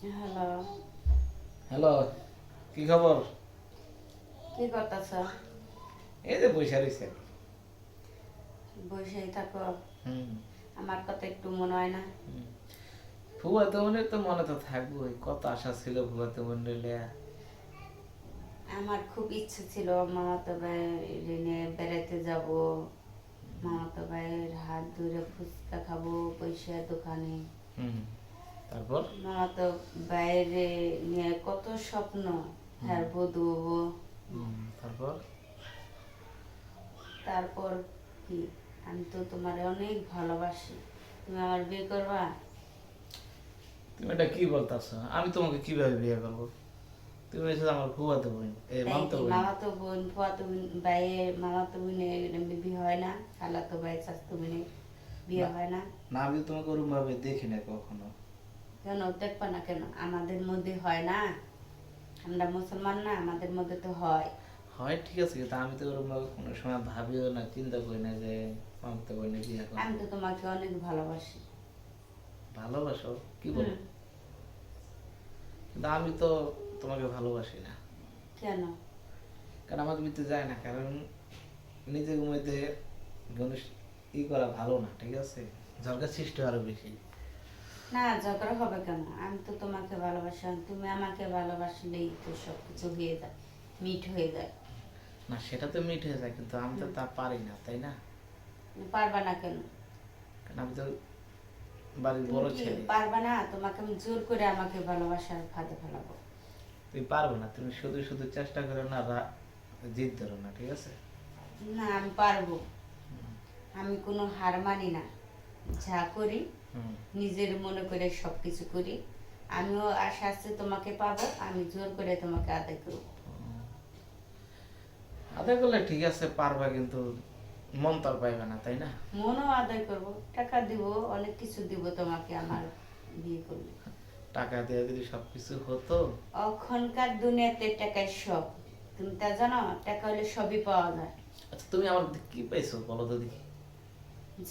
Hello. Hello, কি খবর? কি করতেছ? এই যে বসে রয়েছে। বসেই থাকো? হুম আমার কথা একটু মনে হয় না? হুম। ফুফাতো বোনের তো মনে তো থাকবোই, কত আশা ছিল ফুফাতো বোনের লিয়া। আমার খুব ইচ্ছে ছিল মামাতো ভাইয়ের নিয়ে বেড়াতে যাব, মামাতো ভাইয়ের হাত ধরে ফুচকা খাবো পয়সা দোকানে। হুম। তারপর? মামাতো ভাইয়ের নিয়ে কত স্বপ্ন, হুম হ্যাঁ বধু হবো। তারপর? তারপর কি? আমি তো তোমার অনেক ভালোবাসি, তুমি আমার বিয়ে করবা? তুমি এটা কি বলতেছো? আমি তোমাকে কিভাবে বিয়ে করবো? তুমি এসে আমার ফুফাতো বোন, এই তাই মামতো কি বোন। মামাতো বোন ফুফাতো ভাইয়ের মামাতো বোনের বিয়ে হয় না? খালাতো ভাই চাচাতো বোনের বিয়ে না হয় না? না, আমি তো তোমাকে ওরম ভাবে দেখি না কখনো। কেন দেখবা না কেন? আমাদের মধ্যে হয় না? আমরা মুসলমান না, আমাদের মধ্যে তো হয়। হয় ঠিক আছে, কিন্তু আমি তো ওরম ভাবে কোনো সময় ভাবিও না, চিন্তা করি না যে মামতো বোনে বিয়ে আমি করবো। তো তোমাকে অনেক ভালোবাসি। ভালোবাসো? কি হুম। বলো? কিন্তু আমি তো তোমাকে ভালোবাসি না। কেন? কারণ আমাকে দিতে যায় না, কারণ নিজের মধ্যে ঘনিষ্ঠ করা ভালো না, ঠিক আছে? ঝগড়া সৃষ্টি আরো বেশি। না, ঝগড়া হবে কেন? আমি তো তোমাকে ভালোবাসি, আর তুমি আমাকে ভালোবাসলেই তো সব কিছু হয়ে যায়, মিট হয়ে যায়। না, সেটা তো মিট হয়ে যায়, কিন্তু আমি তো হুম। তা পারি না, তাই না? পারবা না কেন? কারণ আমি তো বাড়ির তুমি বড় কি ছেলে। পারবা না? তোমাকে আমি জোর করে আমাকে ভালোবাসার ফাঁদে ফেলাবো? তুমি পারবে না, তুমি শুধু শুধু চেষ্টা করো না, জিদ ধরো না, ঠিক আছে? না, আমি পারবো। আমি কোনো হার মানি না। যা করি হুম। নিজের মনে করে সব কিছু করি। আমিও আশা আছে তোমাকে পাবো, আমি জোর করে তোমাকে আদায় করবো। আদায় করলে ঠিক আছে পারবা, কিন্তু মন তো আর পাইবে না, তাই না? মনও আদায় করব, টাকা দিব, অনেক কিছু দিব তোমাকে আমার বিয়ে করলে। টাকা দিয়ে যদি সবকিছু হতো। এখনকার দুনিয়াতে টাকায় সব, তুমি তা জানো? টাকা হলে সবই পাওয়া যায়। আচ্ছা, তুমি আমার কি পাইছো বলো তো দেখি।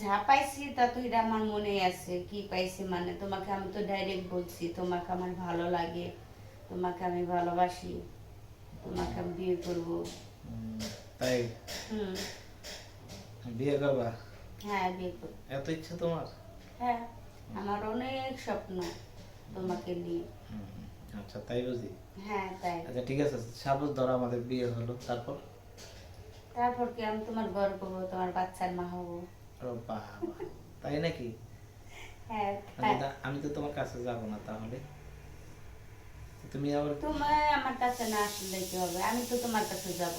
যা পাইছি তা তো এটা আমার মনে আছে। কি পাইছি মানে, তোমাকে আমি তো ডাইরেক্ট বলছি তোমাকে আমার ভালো লাগে, তোমাকে আমি ভালোবাসি, তোমাকে আমি বিয়ে করবো। তাই? হুম। বিয়ে করবা? হ্যাঁ, বিয়ে করবো। এত ইচ্ছা তোমার? হ্যাঁ, আমার অনেক স্বপ্ন তোমাকে নিয়ে। হুম, আচ্ছা তাই বুঝি। হ্যাঁ, তাই। আচ্ছা ঠিক আছে, সাপোজ ধরো আমাদের বিয়ে হলো, তারপর? তারপর কি? আমি তোমার ঘর করবো, তোমার বাচ্চার মা হবো। ও বাবা, তাই নাকি? হ্যাঁ, তাই। কিন্তু আমি তো তোমার কাছে যাব না তাহলে, তুমি আবার তোমার আমার কাছে না আসলে কি হবে? আমি তো তোমার কাছে যাব।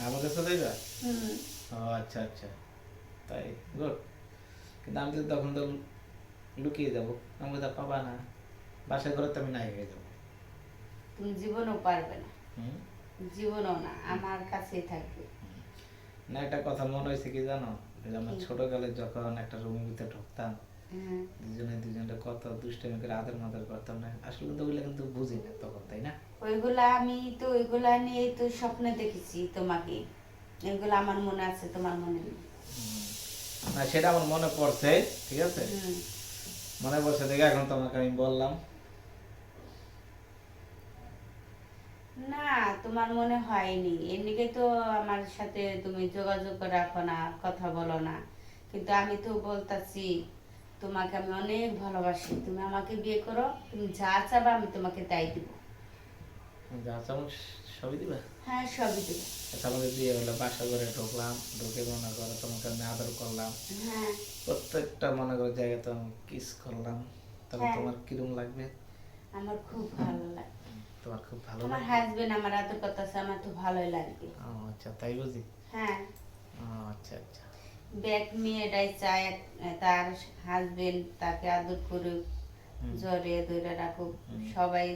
আমার কাছে যাইবা? হুম। ও আচ্ছা আচ্ছা, তাই গুড। কিন্তু আমি তো তখন তো লুকিয়ে যাবো, আমাকে তো পাবা না, বাসায় ঘরে তো আমি নাই হয়ে যাবো। তুমি জীবনও পারবে না, হুম। জীবনও না, আমার কাছেই থাকবে। না, একটা কথা মনে হয়েছে কি জানো, ওই যে আমরা কি? ছোটকালে যখন একটা রুমের ভিতরে ঢুকতাম, হ্যাঁ। দুজনে দুজনটা কত দুষ্টামি করে আদর মাদর করতাম না, আসলে তো ওগুলো কিন্তু বুঝি না তখন, তাই না? ওইগুলা আমি তো ওইগুলা নিয়েই তো স্বপ্নে দেখেছি তোমাকে। এগুলো আমার মনে আছে, তোমার মনে নেই। না, সেটা আমার মনে পড়ছে, ঠিক আছে? হুম। মনে পড়ছে দেখে এখন তোমাকে আমি বললাম। না, তোমার মনে হয়নি, এমনিকে তো আমার সাথে তুমি যোগাযোগ রাখো না, কথা বলো না। কিন্তু আমি তো বলতাছি তোমাকে আমি অনেক ভালোবাসি, তুমি আমাকে বিয়ে করো, তুমি যা চাবা আমি তোমাকে তাই দিব। যা চামচ সবই দিবা? হ্যাঁ, সবই দিব। আচ্ছা, আমাদের বিয়ে হলো, বাসা ঘরে ঢুকলাম, ঢুকে মনে করো তোমাকে আমি আদর করলাম, হ্যাঁ। প্রত্যেকটা মনে করো জায়গায় তো আমি কিস করলাম, তাহলে হ্যাঁ, তোমার কিরম লাগবে? আমার খুব ভালো লাগে। তোমার খুব ভালো আমার লাগবে? হাজবেন্ড আমার আদর করতেছে, আমার তো ভালোই লাগবে। ও আচ্ছা, তাই বুঝি। হ্যাঁ। ও আচ্ছা আচ্ছা। ব্যাগ মেয়েটাই চায় তার হাজবেন্ড তাকে আদর করুক, হুম জড়িয়ে ধরে রাখুক, হুম। সবাই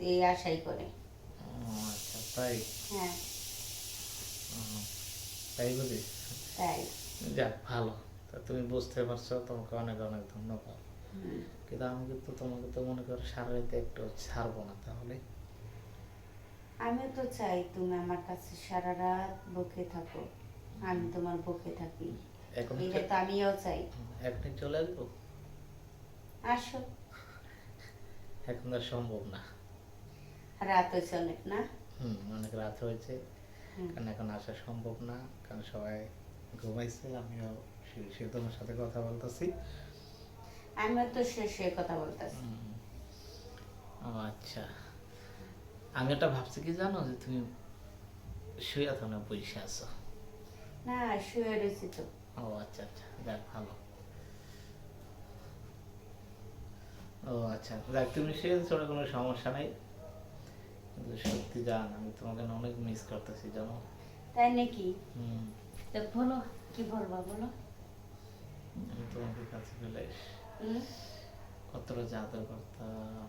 এই আশাই করে। ও আচ্ছা, তাই? হ্যাঁ, ও, তাই বুঝি। তাই। যাক ভালো, তা তুমি বুঝতে পারছো, তোমাকে অনেক অনেক ধন্যবাদ। হুম। কিন্তু আমি কিন্তু তোমাকে তো মনে করো সারা রাতে একটু ছাড়বো না তাহলে। আমিও তো চাই তুমি আমার কাছে সারা রাত বকে থাকো, আমি তোমার বকে থাকি। এখন এটা তো আমিও চাই। এখনই চলে আসবো? আসো। এখন আর সম্ভব না। রাত হয়েছে অনেক না? অনেক রাত হয়েছে, হুম। কারণ এখন আসা সম্ভব না, কারণ সবাই ঘুমাইছে, আমিও সে তোমার সাথে কথা বলতেছি। আমিও তো শেষে কথা বলতেছি। ও আচ্ছা, আমি একটা ভাবছি কি জানো, যে তুমি শুয়ে আছো না বসে আছো? না, শুয়ে রয়েছি তো। ও আচ্ছা আচ্ছা, যাক ভালো। ও আচ্ছা, যাক তুমি শুয়ে আছো, ওটা কোনো সমস্যা নাই। কিন্তু সত্যি জান, আমি তোমাকে না অনেক মিস করতেছি জানো। তাই নাকি? হুম, তো বলো, কি বলবা বলো। আমি তোমাকে কাছে পেলে হুম? কতটা যে আদর করতাম।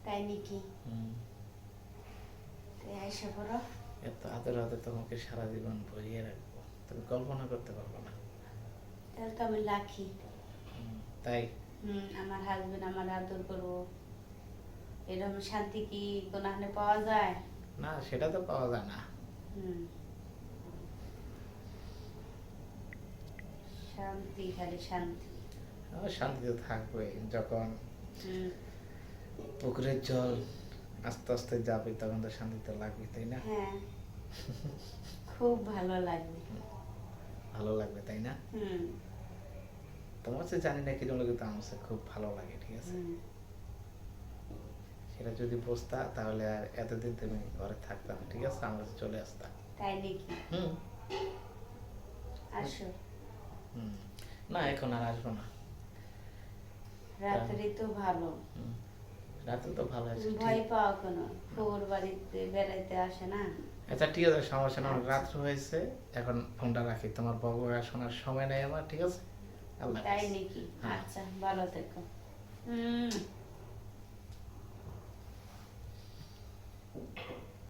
তাই নাকি? হুম, তাই আইসা বলো। এত আদর হাতে তোমাকে সারা জীবন ভরিয়ে রাখবো, তুমি কল্পনা করতে পারবো না। তাহলে তো আমি লাকি। তাই আমার হাজবেন্ড আমার আদর করবো, এরকম শান্তি কি কোনখানে পাওয়া যায়? না, সেটা তো পাওয়া যায় না। হুম। শান্তি, খালি শান্তি। আমার শান্তি তো থাকবে যখন হুম। পুকুরের জল আস্তে আস্তে যাবে, তখন তো শান্তি তো লাগবে, তাই না? হ্যাঁ, খুব ভালো লাগবে। ভালো লাগবে, তাই না? হুম। তোমার কাছে জানি না কি জন্য, কিন্তু আমার কাছে খুব ভালো লাগে, ঠিক আছে? হুম। সেটা যদি বুঝতা, তাহলে আর এতদিন তুমি ঘরে থাকতাম, ঠিক আছে, আমার কাছে চলে আসতা। তাই নাকি? হুম আসো। হুম না, এখন আর আসবো না। রাত্রি তো ভালো। হুম, রাতে তো ভালো আছে, তুমি ঠিক। ভয় পাও কেন? খবর বাড়িতে বেড়াইতে আসে না? আচ্ছা ঠিক আছে, সমস্যা না, অনেক আচ্ছা। রাত্র হয়েছে, এখন ফোনটা রাখি, তোমার বকবকা শোনার সময় নেই আমার, ঠিক আছে? আল্লাহ তাই হাফেজ। নাকি? হ্যাঁ। আচ্ছা, ভালো থেকো। হুম।